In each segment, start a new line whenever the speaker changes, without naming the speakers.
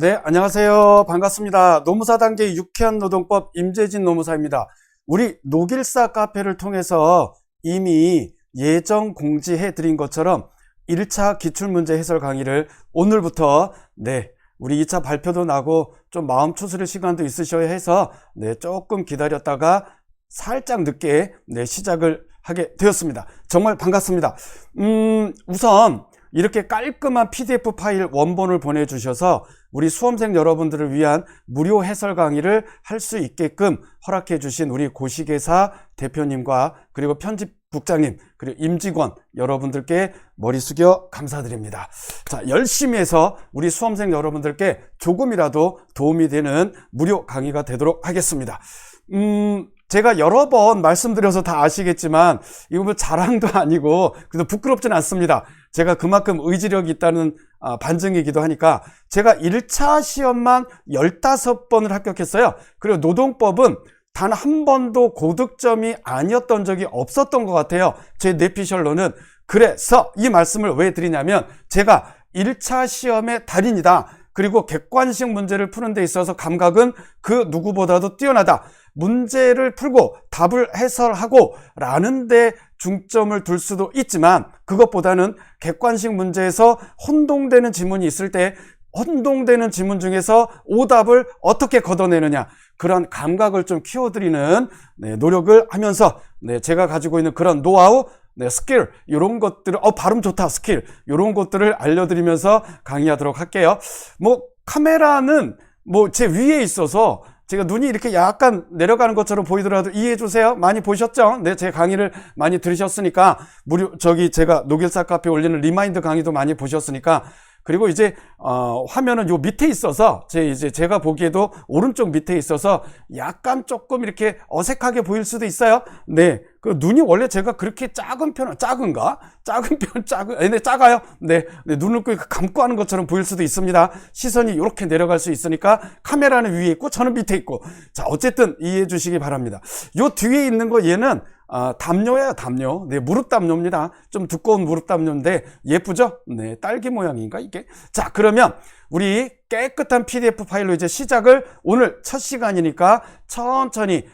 네, 안녕하세요. 반갑습니다. 노무사 단계 유쾌한 노동법 임재진 노무사입니다. 우리 노길사 카페를 통해서 이미 예정 공지해 드린 것처럼 1차 기출문제 해설 강의를 오늘부터 우리 2차 발표도 나고 좀 마음 추스릴 시간도 있으셔야 해서 조금 기다렸다가 살짝 늦게 시작을 하게 되었습니다. 정말 반갑습니다. 우선 이렇게 깔끔한 PDF 파일 원본을 보내주셔서 우리 수험생 여러분들을 위한 무료 해설 강의를 할 수 있게끔 허락해 주신 우리 고시계사 대표님과 그리고 편집국장님 그리고 임직원 여러분들께 머리 숙여 감사드립니다. 자, 열심히 해서 우리 수험생 여러분들께 조금이라도 도움이 되는 무료 강의가 되도록 하겠습니다. 제가 여러 번 말씀드려서 다 아시겠지만 이거 뭐 자랑도 아니고 그래도 부끄럽진 않습니다. 제가 그만큼 의지력이 있다는 반증이기도 하니까 제가 1차 시험만 15번을 합격했어요. 그리고 노동법은 단 한 번도 고득점이 아니었던 적이 없었던 것 같아요. 제 뇌피셜로는. 그래서 이 말씀을 왜 드리냐면 제가 1차 시험의 달인이다. 그리고 객관식 문제를 푸는 데 있어서 감각은 그 누구보다도 뛰어나다. 문제를 풀고 답을 해설하고 라는 데 중점을 둘 수도 있지만 그것보다는 객관식 문제에서 혼동되는 지문이 있을 때 혼동되는 지문 중에서 오답을 어떻게 걷어내느냐 그런 감각을 좀 키워드리는 노력을 하면서 제가 가지고 있는 그런 노하우 스킬 이런 것들을 발음 좋다 스킬 이런 것들을 알려드리면서 강의하도록 할게요. 카메라는 제 위에 있어서 제가 눈이 이렇게 약간 내려가는 것처럼 보이더라도 이해해 주세요. 많이 보셨죠? 제 강의를 많이 들으셨으니까 제가 노길사 카페에 올리는 리마인드 강의도 많이 보셨으니까 그리고 이제 화면은 요 밑에 있어서 제가 보기에도 오른쪽 밑에 있어서 약간 조금 이렇게 어색하게 보일 수도 있어요. 그 눈이 원래 제가 그렇게 작은 편은 작은가? 작아요. 눈을 감고 하는 것처럼 보일 수도 있습니다. 시선이 이렇게 내려갈 수 있으니까 카메라는 위에 있고 저는 밑에 있고. 자, 어쨌든 이해해 주시기 바랍니다. 요 뒤에 있는 거 얘는 담요예요, 담요. 무릎 담요입니다. 좀 두꺼운 무릎 담요인데 예쁘죠? 딸기 모양인가 이게? 자, 그러면 우리 깨끗한 PDF 파일로 이제 시작을 오늘 첫 시간이니까 천천히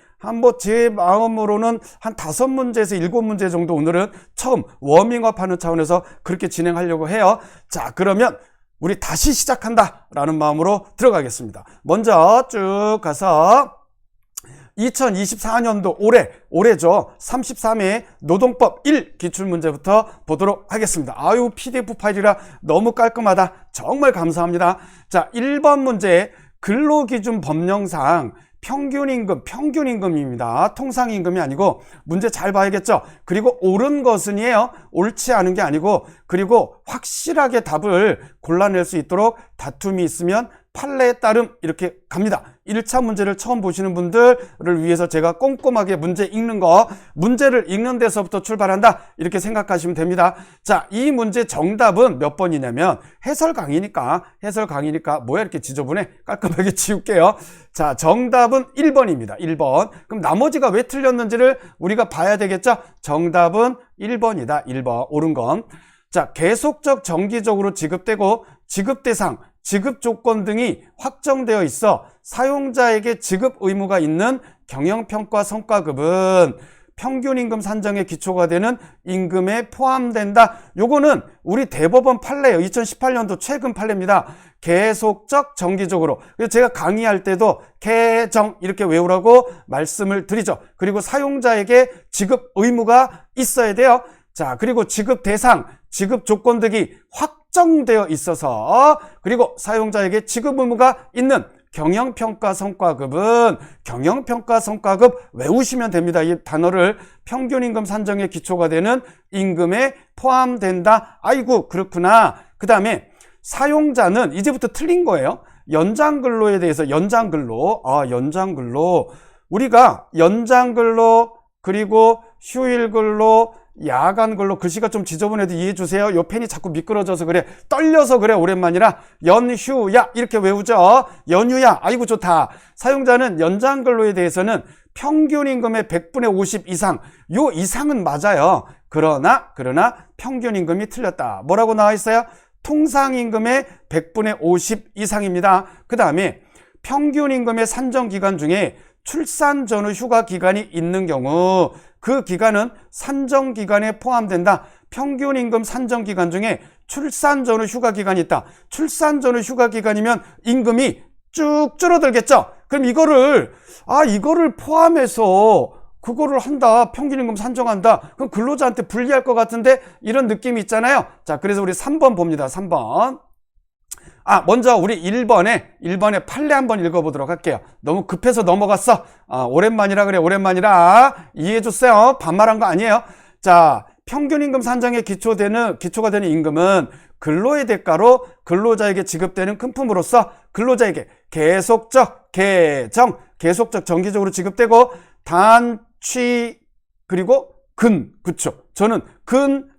제 마음으로는 한 5문제에서 7문제 정도 오늘은 처음 워밍업 하는 차원에서 그렇게 진행하려고 해요. 자, 그러면 우리 다시 시작한다 라는 마음으로 들어가겠습니다. 먼저 쭉 가서 2024년도 올해죠. 33회 노동법 1 기출문제부터 보도록 하겠습니다. 아유, PDF 파일이라 너무 깔끔하다. 정말 감사합니다. 자, 1번 문제 근로기준 법령상 평균임금입니다. 통상임금이 아니고 문제 잘 봐야겠죠. 그리고 옳은 것은이에요. 옳지 않은 게 아니고 그리고 확실하게 답을 골라낼 수 있도록 다툼이 있으면 판례에 따름 이렇게 갑니다. 1차 문제를 처음 보시는 분들을 위해서 제가 꼼꼼하게 문제를 읽는 데서부터 출발한다 이렇게 생각하시면 됩니다. 자, 이 문제 정답은 몇 번이냐면 해설 강의니까 뭐야 이렇게 지저분해 깔끔하게 지울게요. 자, 정답은 1번입니다. 1번. 그럼 나머지가 왜 틀렸는지를 우리가 봐야 되겠죠. 정답은 1번이다. 1번 옳은 건. 자, 계속적 정기적으로 지급되고 지급 대상 지급 조건 등이 확정되어 있어 사용자에게 지급 의무가 있는 경영평가 성과급은 평균임금 산정의 기초가 되는 임금에 포함된다. 요거는 우리 대법원 판례예요. 2018년도 최근 판례입니다. 계속적 정기적으로. 그래서 제가 강의할 때도 개정 이렇게 외우라고 말씀을 드리죠. 그리고 사용자에게 지급 의무가 있어야 돼요. 자, 그리고 지급 대상, 지급 조건 등이 확정되어 있어서 그리고 사용자에게 지급 의무가 있는 경영평가 성과급은 경영평가 성과급 외우시면 됩니다. 이 단어를 평균임금 산정의 기초가 되는 임금에 포함된다. 아이고 그렇구나. 그 다음에 사용자는 이제부터 틀린 거예요. 연장근로에 대해서 연장근로 우리가 연장근로 그리고 휴일근로 야간근로 글씨가 좀 지저분해도 이해해 주세요. 요 펜이 자꾸 미끄러져서 그래. 떨려서 그래. 오랜만이라 연휴야 이렇게 외우죠. 연휴야. 아이고 좋다. 사용자는 연장근로에 대해서는 평균임금의 100분의 50 이상 요 이상은 맞아요. 그러나 평균임금이 틀렸다. 뭐라고 나와 있어요? 통상임금의 100분의 50 이상입니다. 그 다음에 평균임금의 산정기간 중에 출산 전후 휴가 기간이 있는 경우 그 기간은 산정기간에 포함된다. 평균임금 산정기간 중에 출산 전후 휴가 기간이 있다. 출산 전후 휴가 기간이면 임금이 쭉 줄어들겠죠. 그럼 이거를 포함해서 그거를 한다. 평균임금 산정한다. 그럼 근로자한테 불리할 것 같은데 이런 느낌이 있잖아요. 자, 그래서 우리 3번 봅니다. 3번. 먼저 우리 1번에 판례 한번 읽어보도록 할게요. 너무 급해서 넘어갔어. 오랜만이라 그래. 오랜만이라 이해해줬어요. 반말한 거 아니에요. 자, 평균임금 산정의 기초가 되는 임금은 근로의 대가로 근로자에게 지급되는 큰 품으로서 근로자에게 계속적 정기적으로 지급되고 단취 그리고 그쵸. 저는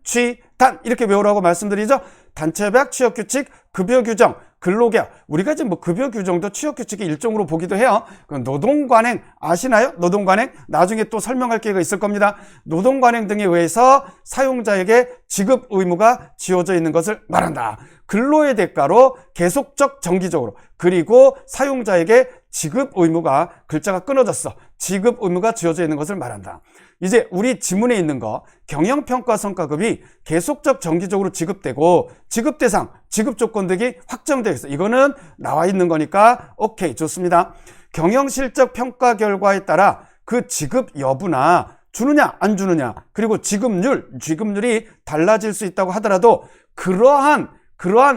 취 단 이렇게 외우라고 말씀드리죠. 단체배약, 취업규칙, 급여규정, 근로계약. 우리가 지금 급여규정도 취업규칙의 일종으로 보기도 해요. 노동관행 아시나요? 노동관행 나중에 또 설명할 기회가 있을 겁니다. 노동관행 등에 의해서 사용자에게 지급 의무가 지어져 있는 것을 말한다. 근로의 대가로 계속적 정기적으로 그리고 사용자에게 지급 의무가 글자가 끊어졌어. 지급 의무가 지어져 있는 것을 말한다. 이제 우리 지문에 있는 거 경영평가 성과급이 계속적 정기적으로 지급되고 지급 대상, 지급 조건 등이 확정되어 있어. 이거는 나와 있는 거니까 오케이 좋습니다. 경영실적 평가 결과에 따라 그 지급 여부나 주느냐 안 주느냐 그리고 지급률이 달라질 수 있다고 하더라도 그러한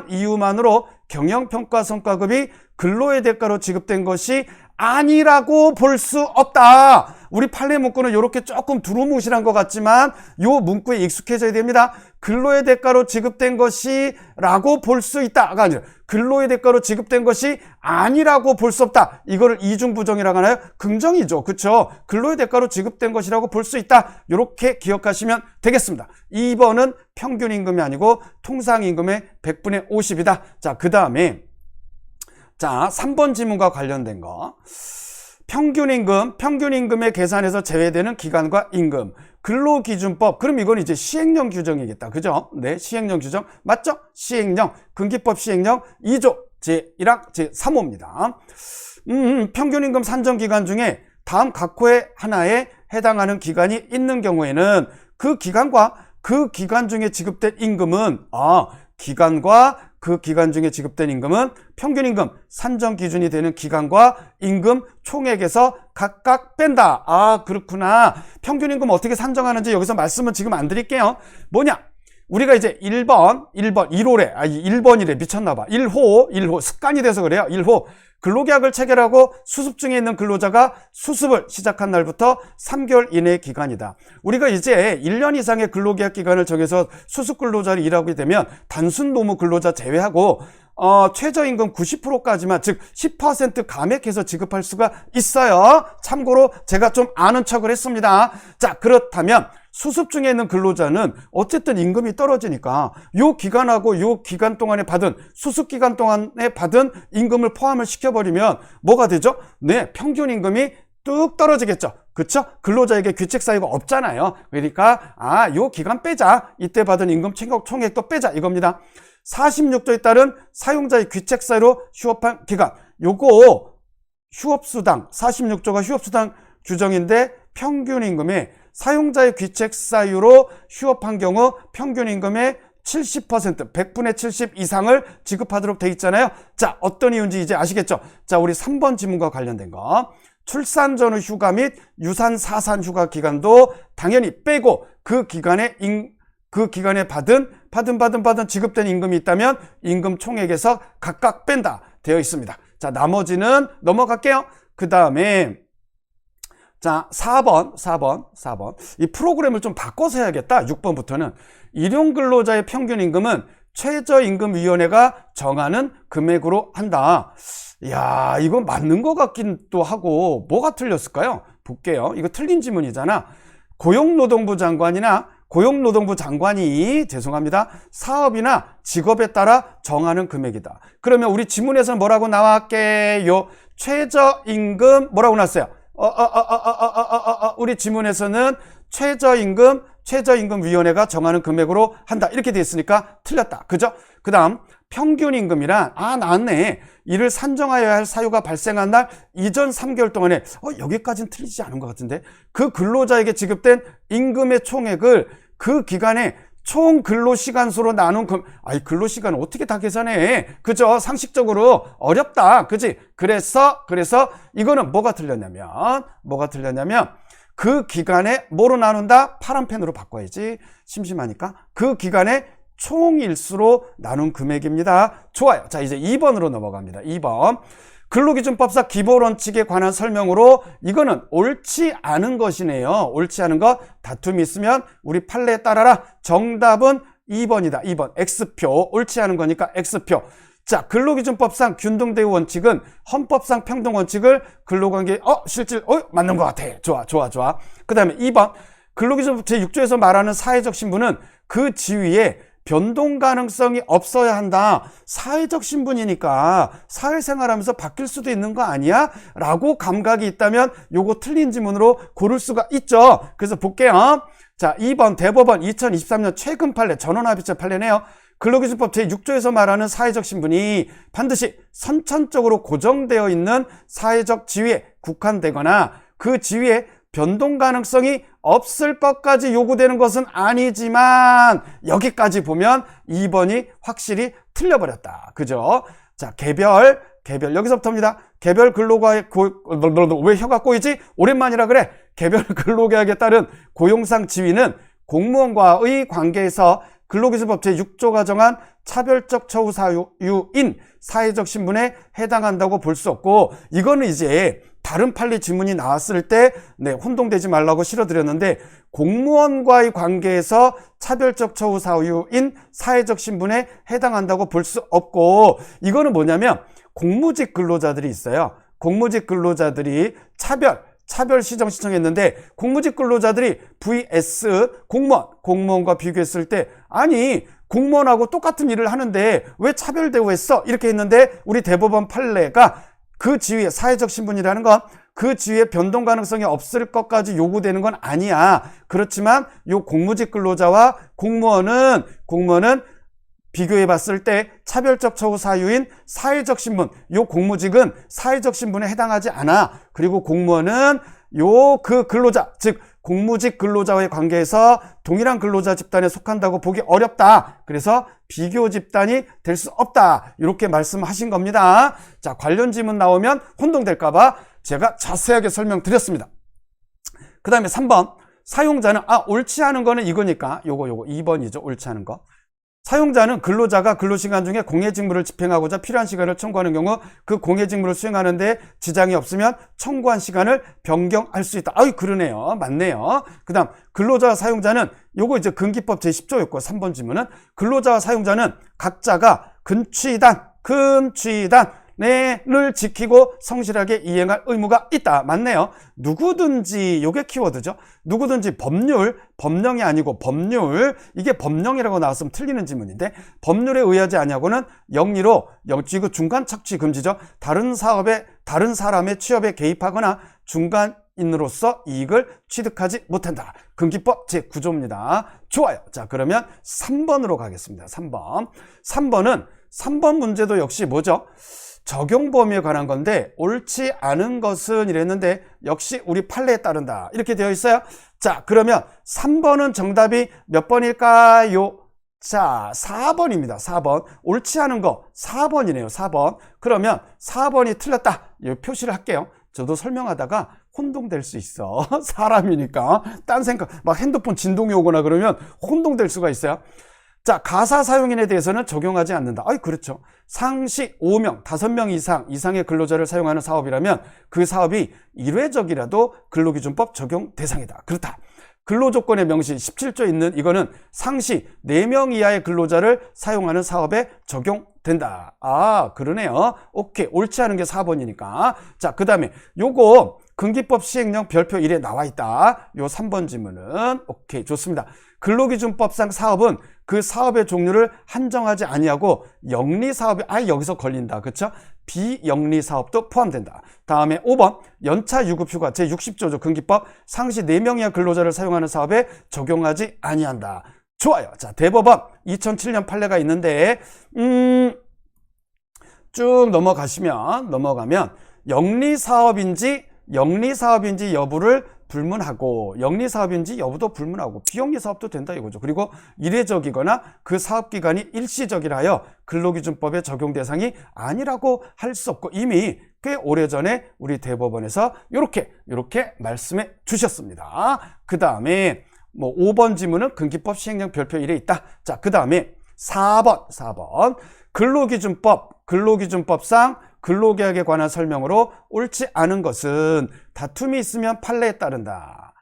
이유만으로 경영평가 성과급이 근로의 대가로 지급된 것이 아니라고 볼 수 없다. 우리 판례 문구는 이렇게 조금 두루뭉실한 것 같지만 이 문구에 익숙해져야 됩니다. 근로의 대가로 지급된 것이 라고 볼 수 있다가 아니라 근로의 대가로 지급된 것이 아니라고 볼 수 없다. 이거를 이중부정이라고 하나요? 긍정이죠. 그렇죠? 근로의 대가로 지급된 것이라고 볼 수 있다. 이렇게 기억하시면 되겠습니다. 2번은 평균임금이 아니고 통상임금의 100분의 50이다. 자, 그 다음에 3번 지문과 관련된 거. 평균임금의 계산에서 제외되는 기간과 임금. 근로기준법. 그럼 이건 이제 시행령 규정이겠다. 그죠? 네, 시행령 규정. 맞죠? 시행령. 근기법 시행령 2조 제1항 제3호입니다. 평균임금 산정기간 중에 다음 각 호의 하나에 해당하는 기간이 있는 경우에는 그 기간과 그 기간 중에 지급된 임금은 기간과 그 기간 중에 지급된 임금은 평균임금 산정 기준이 되는 기간과 임금 총액에서 각각 뺀다. 그렇구나. 평균임금 어떻게 산정하는지 여기서 말씀은 지금 안 드릴게요. 뭐냐? 우리가 이제 1번이래. 미쳤나봐. 1호. 습관이 돼서 그래요. 1호. 근로계약을 체결하고 수습 중에 있는 근로자가 수습을 시작한 날부터 3개월 이내의 기간이다. 우리가 이제 1년 이상의 근로계약 기간을 정해서 수습 근로자를 일하게 되면 단순 노무 근로자 제외하고 최저임금 90%까지만 즉 10% 감액해서 지급할 수가 있어요. 참고로 제가 좀 아는 척을 했습니다. 자, 그렇다면 수습 중에 있는 근로자는 어쨌든 임금이 떨어지니까 요 기간하고 요 기간 동안에 받은 수습 기간 동안에 받은 임금을 포함을 시켜버리면 뭐가 되죠? 네, 평균 임금이 뚝 떨어지겠죠. 그쵸? 근로자에게 규칙 사유가 없잖아요. 그러니까 요 기간 빼자. 이때 받은 임금 총액도 빼자 이겁니다. 46조에 따른 사용자의 귀책 사유로 휴업한 기간. 요거 휴업수당 46조가 휴업수당 규정인데 평균임금에 사용자의 귀책 사유로 휴업한 경우 평균임금의 70%, 100분의 70 이상을 지급하도록 돼 있잖아요. 자, 어떤 이유인지 이제 아시겠죠? 자, 우리 3번 지문과 관련된 거. 출산 전후 휴가 및 유산 사산 휴가 기간도 당연히 빼고 그 기간에 받은 지급된 임금이 있다면 임금 총액에서 각각 뺀다 되어 있습니다. 자, 나머지는 넘어갈게요. 그 다음에 자, 4번. 이 프로그램을 좀 바꿔서 해야겠다. 6번부터는 일용근로자의 평균임금은 최저임금위원회가 정하는 금액으로 한다. 이야, 이건 맞는 것 같긴 또 하고 뭐가 틀렸을까요? 볼게요. 이거 틀린 지문이잖아. 고용노동부 장관이 죄송합니다. 사업이나 직업에 따라 정하는 금액이다. 그러면 우리 지문에서는 뭐라고 나왔게요? 최저임금 뭐라고 나왔어요? 우리 지문에서는 최저임금 최저임금위원회가 정하는 금액으로 한다. 이렇게 돼 있으니까 틀렸다. 그죠? 그 다음 평균임금이란 나왔네. 이를 산정하여야 할 사유가 발생한 날 이전 3개월 동안에 여기까지는 틀리지 않은 것 같은데 그 근로자에게 지급된 임금의 총액을 그 기간에 총 근로시간 수로 나눈 근로시간을 어떻게 다 계산해? 그죠? 상식적으로 어렵다. 그지? 그래서 이거는 뭐가 틀렸냐면 그 기간에 뭐로 나눈다? 파란 펜으로 바꿔야지. 심심하니까. 그 기간에 총 일수로 나눈 금액입니다. 좋아요. 자, 이제 2번으로 넘어갑니다. 2번. 근로기준법상 기본원칙에 관한 설명으로 이거는 옳지 않은 것이네요. 옳지 않은 것. 다툼이 있으면 우리 판례에 따라라. 정답은 2번이다. 2번. X표. 옳지 않은 거니까 X표. 자, 근로기준법상 균등대우 원칙은 헌법상 평등원칙을 근로관계 실질 맞는 것 같아. 좋아. 그 다음에 2번. 근로기준법 제6조에서 말하는 사회적 신분은 그 지위에 변동 가능성이 없어야 한다. 사회적 신분이니까 사회생활하면서 바뀔 수도 있는 거 아니야? 라고 감각이 있다면 요거 틀린 지문으로 고를 수가 있죠. 그래서 볼게요. 자, 2번 대법원 2023년 최근 판례, 전원합의체 판례네요. 근로기준법 제6조에서 말하는 사회적 신분이 반드시 선천적으로 고정되어 있는 사회적 지위에 국한되거나 그 지위에 변동 가능성이 없을 것까지 요구되는 것은 아니지만 여기까지 보면 2번이 확실히 틀려버렸다. 그죠? 자, 개별 여기서부터입니다. 개별 근로과의 왜 혀가 꼬이지? 오랜만이라 그래. 개별 근로계약에 따른 고용상 지위는 공무원과의 관계에서 근로기준법 제6조가 정한 차별적 처우 사유인 사회적 신분에 해당한다고 볼 수 없고 이거는 이제 다른 판례 지문이 나왔을 때 혼동되지 말라고 실어드렸는데 공무원과의 관계에서 차별적 처우 사유인 사회적 신분에 해당한다고 볼 수 없고 이거는 뭐냐면 공무직 근로자들이 있어요. 공무직 근로자들이 차별 시정 신청했는데 공무직 근로자들이 vs 공무원과 비교했을 때 아니 공무원하고 똑같은 일을 하는데 왜 차별 대우했어? 이렇게 했는데 우리 대법원 판례가 그 지위에 사회적 신분이라는 건 그 지위에 변동 가능성이 없을 것까지 요구되는 건 아니야. 그렇지만 요 공무직 근로자와 공무원은 비교해 봤을 때 차별적 처우 사유인 사회적 신분, 요 공무직은 사회적 신분에 해당하지 않아. 그리고 공무원은 그 근로자, 즉 공무직 근로자와의 관계에서 동일한 근로자 집단에 속한다고 보기 어렵다. 그래서 비교 집단이 될 수 없다. 이렇게 말씀하신 겁니다. 자, 관련 지문 나오면 혼동될까봐 제가 자세하게 설명드렸습니다. 그 다음에 3번. 사용자는, 옳지 않은 거는 이거니까, 요거 2번이죠. 옳지 않은 거. 사용자는 근로자가 근로시간 중에 공예직무를 집행하고자 필요한 시간을 청구하는 경우 그 공예직무를 수행하는 데 지장이 없으면 청구한 시간을 변경할 수 있다. 그러네요. 맞네요. 그 다음 근로자와 사용자는 요거 이제 근기법 제10조였고 3번 질문은 근로자와 사용자는 각자가 를 지키고 성실하게 이행할 의무가 있다. 맞네요. 누구든지, 요게 키워드죠. 누구든지 법령이 아니고 법률, 이게 법령이라고 나왔으면 틀리는 지문인데 법률에 의하지 아니하고는 영리로 이거 중간 착취 금지죠. 다른 사람의 취업에 개입하거나 중간인으로서 이익을 취득하지 못한다. 근기법 제9조입니다. 좋아요. 자, 그러면 3번으로 가겠습니다. 3번 문제도 역시 뭐죠? 적용 범위에 관한 건데 옳지 않은 것은 이랬는데 역시 우리 판례에 따른다. 이렇게 되어 있어요. 자, 그러면 3번은 정답이 몇 번일까요? 자, 4번입니다. 4번. 옳지 않은 거 4번이네요. 4번. 그러면 4번이 틀렸다. 이 표시를 할게요. 저도 설명하다가 혼동될 수 있어. 사람이니까. 딴 생각, 막 핸드폰 진동이 오거나 그러면 혼동될 수가 있어요. 자, 가사 사용인에 대해서는 적용하지 않는다. 그렇죠. 상시 5명, 5명 이상의 근로자를 사용하는 사업이라면 그 사업이 일회적이라도 근로기준법 적용 대상이다. 그렇다. 근로조건의 명시 17조에 있는 이거는 상시 4명 이하의 근로자를 사용하는 사업에 적용된다. 그러네요. 오케이. 옳지 않은 게 4번이니까. 자, 그 다음에 요거 근기법 시행령 별표 1에 나와 있다. 요 3번 지문은 오케이. 좋습니다. 근로기준법상 사업은 그 사업의 종류를 한정하지 아니하고 영리 사업이 여기서 걸린다. 그렇죠? 비영리 사업도 포함된다. 다음에 5번 연차 유급휴가 제60조죠. 근기법 상시 4명 이하 근로자를 사용하는 사업에 적용하지 아니한다. 좋아요. 자, 대법원 2007년 판례가 있는데 쭉 넘어가면 영리사업인지 여부를 불문하고 영리사업인지 여부도 불문하고 비영리사업도 된다 이거죠. 그리고 이례적이거나 그 사업기간이 일시적이라 하여 근로기준법의 적용 대상이 아니라고 할 수 없고 이미 꽤 오래전에 우리 대법원에서 이렇게 말씀해 주셨습니다. 그 다음에 5번 지문은 근기법 시행령 별표 1에 있다. 자, 그 다음에 4번 근로기준법상 근로계약에 관한 설명으로 옳지 않은 것은 다툼이 있으면 판례에 따른다.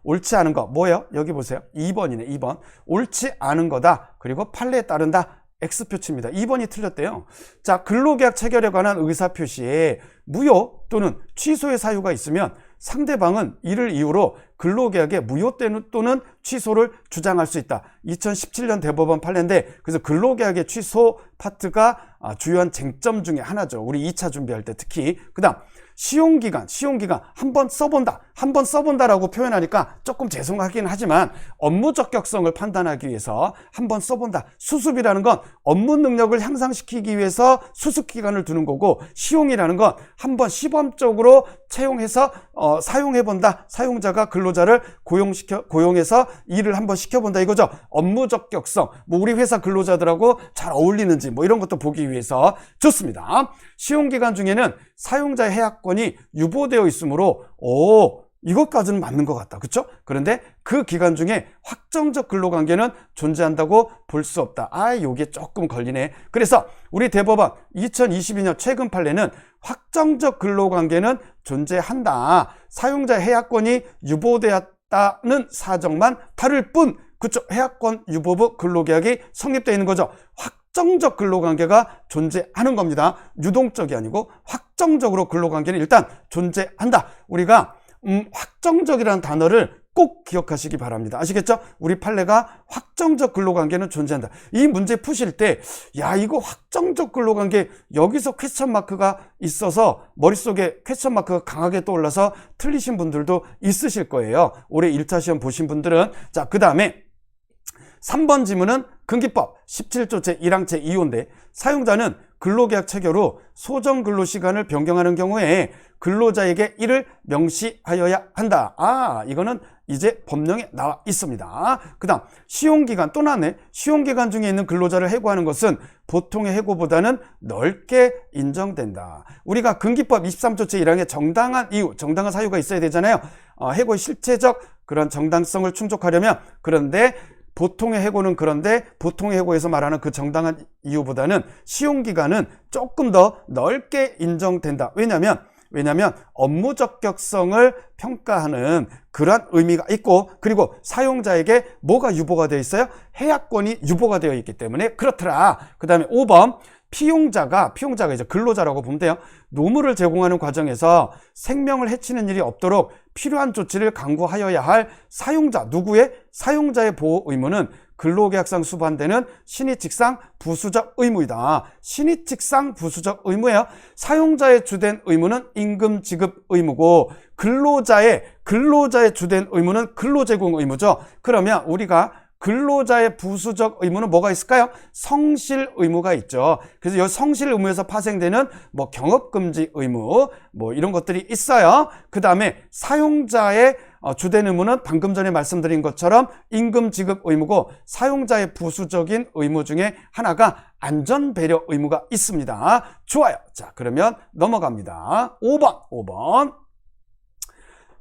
옳지 않은 거 뭐예요? 여기 보세요. 2번이네. 2번. 옳지 않은 거다. 그리고 판례에 따른다. X표 칩니다. 2번이 틀렸대요. 자, 근로계약 체결에 관한 의사표시에 무효 또는 취소의 사유가 있으면 상대방은 이를 이유로 근로계약의 무효 또는 취소를 주장할 수 있다. 2017년 대법원 판례인데 그래서 근로계약의 취소 파트가 주요한 쟁점 중에 하나죠. 우리 2차 준비할 때 특히. 그 다음 시용기간 한번 써본다라고 표현하니까 조금 죄송하긴 하지만 업무 적격성을 판단하기 위해서 한번 써본다. 수습이라는 건 업무 능력을 향상시키기 위해서 수습기간을 두는 거고 시용이라는 건 한번 시범적으로 채용해서 사용해본다. 사용자가 근로자를 고용해서 일을 한번 시켜본다 이거죠. 업무 적격성 우리 회사 근로자들하고 잘 어울리는지 이런 것도 보기 위해서 좋습니다. 시용기간 중에는 사용자의 해약권이 유보되어 있으므로 이것까지는 맞는 것 같다. 그렇죠? 그런데 그 기간 중에 확정적 근로관계는 존재한다고 볼 수 없다. 요게 조금 걸리네. 그래서 우리 대법원 2022년 최근 판례는 확정적 근로관계는 존재한다. 사용자의 해약권이 유보되었다는 사정만 다를 뿐 그쪽 해약권 유보부 근로계약이 성립되어 있는 거죠. 확정적 근로관계가 존재하는 겁니다. 유동적이 아니고 확정적으로 근로관계는 일단 존재한다. 우리가 확정적이라는 단어를 꼭 기억하시기 바랍니다. 아시겠죠? 우리 판례가 확정적 근로관계는 존재한다. 이 문제 푸실 때 이거 확정적 근로관계 여기서 퀘스천 마크가 있어서 머릿속에 퀘스천 마크가 강하게 떠올라서 틀리신 분들도 있으실 거예요. 올해 1차 시험 보신 분들은. 자, 그 다음에 3번 지문은 근기법 17조 제1항 제2호인데 사용자는 근로계약 체결 후 소정 근로시간을 변경하는 경우에 근로자에게 이를 명시하여야 한다. 이거는 이제 법령에 나와 있습니다. 그 다음 시용기간 또 나왔네. 시용기간 중에 있는 근로자를 해고하는 것은 보통의 해고보다는 넓게 인정된다. 우리가 근기법 23조 제1항에 정당한 이유, 정당한 사유가 있어야 되잖아요. 해고의 실체적 그런 정당성을 충족하려면 그런데 보통의 해고는 그런데 보통의 해고에서 말하는 그 정당한 이유보다는 시용기간은 조금 더 넓게 인정된다. 왜냐하면 업무 적격성을 평가하는 그러한 의미가 있고 그리고 사용자에게 뭐가 유보가 되어 있어요? 해약권이 유보가 되어 있기 때문에 그렇더라. 그 다음에 5번 피용자가 이제 근로자라고 보면 돼요. 노무를 제공하는 과정에서 생명을 해치는 일이 없도록 필요한 조치를 강구하여야 할 사용자, 누구의? 사용자의 보호 의무는 근로계약상 수반되는 신의칙상 부수적 의무이다. 신의칙상 부수적 의무예요. 사용자의 주된 의무는 임금 지급 의무고 근로자의 주된 의무는 근로제공 의무죠. 그러면 우리가 근로자의 부수적 의무는 뭐가 있을까요? 성실 의무가 있죠. 그래서 이 성실 의무에서 파생되는 경업금지 의무 이런 것들이 있어요. 그 다음에 사용자의 주된 의무는 방금 전에 말씀드린 것처럼 임금 지급 의무고 사용자의 부수적인 의무 중에 하나가 안전배려 의무가 있습니다. 좋아요. 자, 그러면 넘어갑니다. 5번.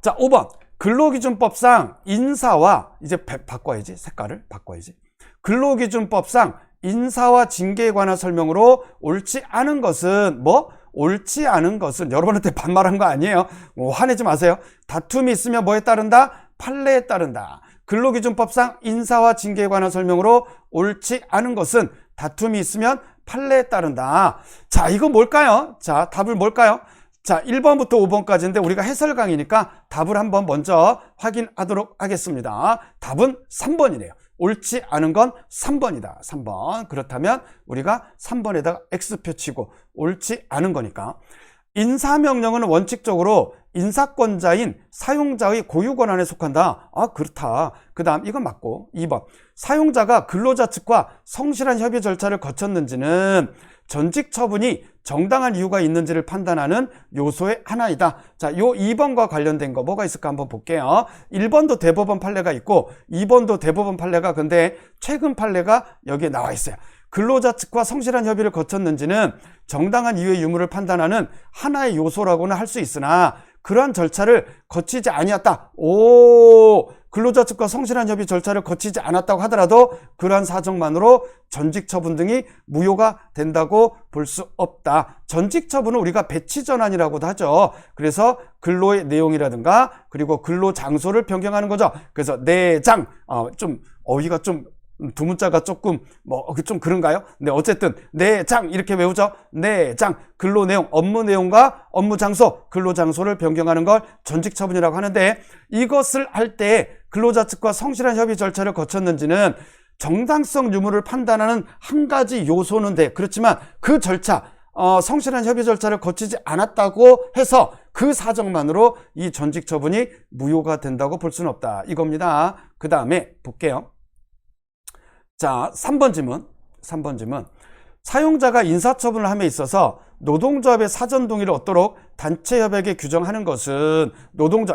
자, 5번. 근로기준법상 인사와 이제 바꿔야지. 색깔을 바꿔야지. 근로기준법상 인사와 징계에 관한 설명으로 옳지 않은 것은 옳지 않은 것은 여러분한테 반말한 거 아니에요. 화내지 마세요. 다툼이 있으면 뭐에 따른다? 판례에 따른다. 근로기준법상 인사와 징계에 관한 설명으로 옳지 않은 것은 다툼이 있으면 판례에 따른다. 자, 이거 뭘까요? 자, 답을 뭘까요? 자, 1번부터 5번까지인데 우리가 해설 강의니까 답을 한번 먼저 확인하도록 하겠습니다. 답은 3번이네요. 옳지 않은 건 3번이다. 3번. 그렇다면 우리가 3번에다가 X표 치고 옳지 않은 거니까. 인사명령은 원칙적으로 인사권자인 사용자의 고유권한에 속한다. 아, 그렇다. 그 다음 이건 맞고. 2번. 사용자가 근로자 측과 성실한 협의 절차를 거쳤는지는 전직 처분이 정당한 이유가 있는지를 판단하는 요소의 하나이다. 자, 요 2번과 관련된 거 뭐가 있을까 한번 볼게요. 1번도 대법원 판례가 있고 2번도 대법원 판례가 근데 최근 판례가 여기에 나와 있어요. 근로자 측과 성실한 협의를 거쳤는지는 정당한 이유의 유무를 판단하는 하나의 요소라고는 할 수 있으나 그러한 절차를 거치지 아니었다. 오, 근로자 측과 성실한 협의 절차를 거치지 않았다고 하더라도 그러한 사정만으로 전직 처분 등이 무효가 된다고 볼 수 없다. 전직 처분은 우리가 배치 전환이라고도 하죠. 그래서 근로의 내용이라든가 그리고 근로 장소를 변경하는 거죠. 그래서 내장, 좀 어휘가 좀 두 문자가 조금 좀 그런가요? 네, 어쨌든 내장 이렇게 외우죠. 내장, 근로 내용, 업무 내용과 업무 장소, 근로 장소를 변경하는 걸 전직 처분이라고 하는데 이것을 할 때 근로자 측과 성실한 협의 절차를 거쳤는지는 정당성 유무를 판단하는 한 가지 요소는 돼. 그렇지만 그 절차, 성실한 협의 절차를 거치지 않았다고 해서 그 사정만으로 이 전직 처분이 무효가 된다고 볼 수는 없다. 이겁니다. 그 다음에 볼게요. 자, 3번 질문. 사용자가 인사처분을 함에 있어서 노동조합의 사전 동의를 얻도록 단체협약에 규정하는 것은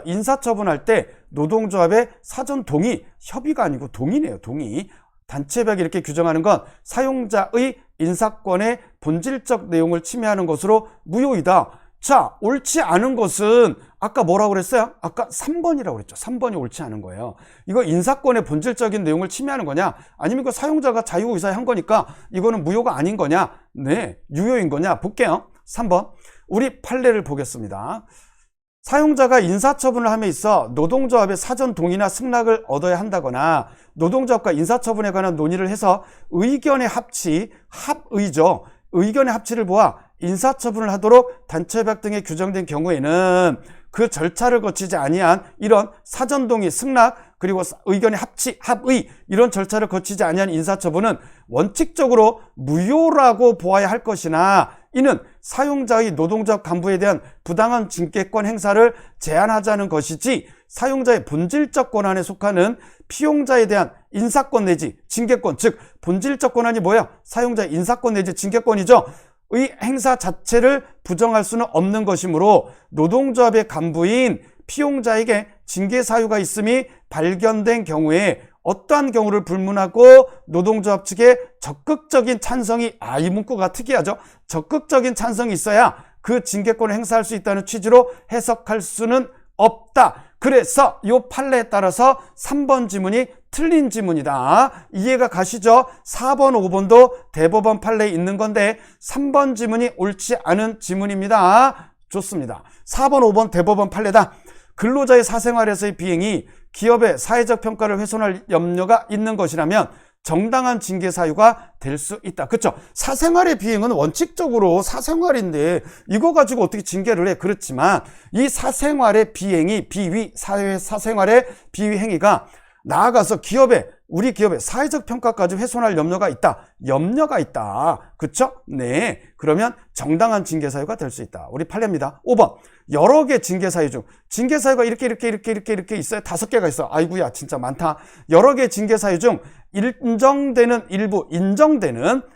인사처분할 때 노동조합의 사전 동의, 협의가 아니고 동의네요. 동의. 단체협약에 이렇게 규정하는 건 사용자의 인사권의 본질적 내용을 침해하는 것으로 무효이다. 자, 옳지 않은 것은 아까 뭐라고 그랬어요? 아까 3번이라고 그랬죠. 3번이 옳지 않은 거예요. 이거 인사권의 본질적인 내용을 침해하는 거냐? 아니면 그 사용자가 자유의사에 한 거니까 이거는 무효가 아닌 거냐? 네, 유효인 거냐? 볼게요. 3번. 우리 판례를 보겠습니다. 사용자가 인사처분을 함에 있어 노동조합의 사전 동의나 승낙을 얻어야 한다거나 노동조합과 인사처분에 관한 논의를 해서 의견의 합치, 합의죠. 의견의 합치를 보아 인사처분을 하도록 단체협약 등에 규정된 경우에는 그 절차를 거치지 아니한 이런 사전동의, 승낙, 그리고 의견의 합치, 합의 이런 절차를 거치지 아니한 인사처분은 원칙적으로 무효라고 보아야 할 것이나 이는 사용자의 노동조합 간부에 대한 부당한 징계권 행사를 제한하자는 것이지 사용자의 본질적 권한에 속하는 피용자에 대한 인사권 내지 징계권, 즉 본질적 권한이 뭐야? 사용자의 인사권 내지 징계권이죠. 의 행사 자체를 부정할 수는 없는 것이므로 노동조합의 간부인 피용자에게 징계 사유가 있음이 발견된 경우에 어떠한 경우를 불문하고 노동조합 측의 적극적인 찬성이, 이 문구가 특이하죠. 적극적인 찬성이 있어야 그 징계권을 행사할 수 있다는 취지로 해석할 수는 없다. 그래서 이 판례에 따라서 3번 지문이 틀린 지문이다. 이해가 가시죠? 4번, 5번도 대법원 판례에 있는 건데 3번 지문이 옳지 않은 지문입니다. 좋습니다. 4번, 5번 대법원 판례다. 근로자의 사생활에서의 비행이 기업의 사회적 평가를 훼손할 염려가 있는 것이라면 정당한 징계 사유가 될 수 있다. 그렇죠? 사생활의 비행은 원칙적으로 사생활인데 이거 가지고 어떻게 징계를 해? 그렇지만 이 사생활의 비행이 비위, 사생활의 비위 행위가 나아가서 우리 기업의 사회적 평가까지 훼손할 염려가 있다. 그쵸? 네. 그러면 정당한 징계 사유가 될 수 있다. 우리 판례입니다. 5번. 여러 개 징계 사유 중 징계 사유가 이렇게 있어요. 5개가 있어. 아이고야, 진짜 많다. 여러 개 징계 사유 중 인정되는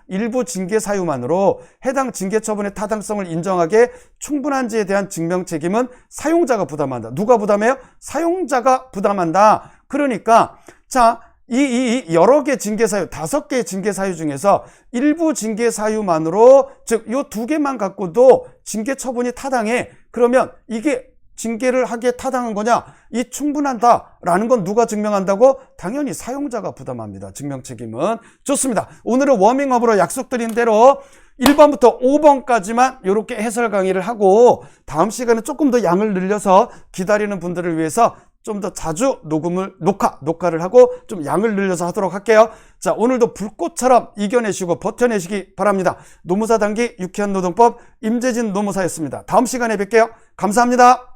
일부 징계 사유만으로 해당 징계 처분의 타당성을 인정하기에 충분한지에 대한 증명 책임은 사용자가 부담한다. 누가 부담해요? 사용자가 부담한다. 그러니까 자, 이 여러 개 징계 사유, 5개의 징계 사유 중에서 일부 징계 사유만으로, 즉 요 2개만 갖고도 징계 처분이 타당해. 그러면 이게 징계를 하기에 타당한 거냐? 이 충분하다라는 건 누가 증명한다고? 당연히 사용자가 부담합니다. 증명 책임은. 좋습니다. 오늘은 워밍업으로 약속드린 대로 1번부터 5번까지만 이렇게 해설 강의를 하고 다음 시간에 조금 더 양을 늘려서 기다리는 분들을 위해서 좀 더 자주 녹화를 하고 좀 양을 늘려서 하도록 할게요. 자, 오늘도 불꽃처럼 이겨내시고 버텨내시기 바랍니다. 노무사 단기 유쾌한 노동법 임재진 노무사였습니다. 다음 시간에 뵐게요. 감사합니다.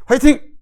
화이팅!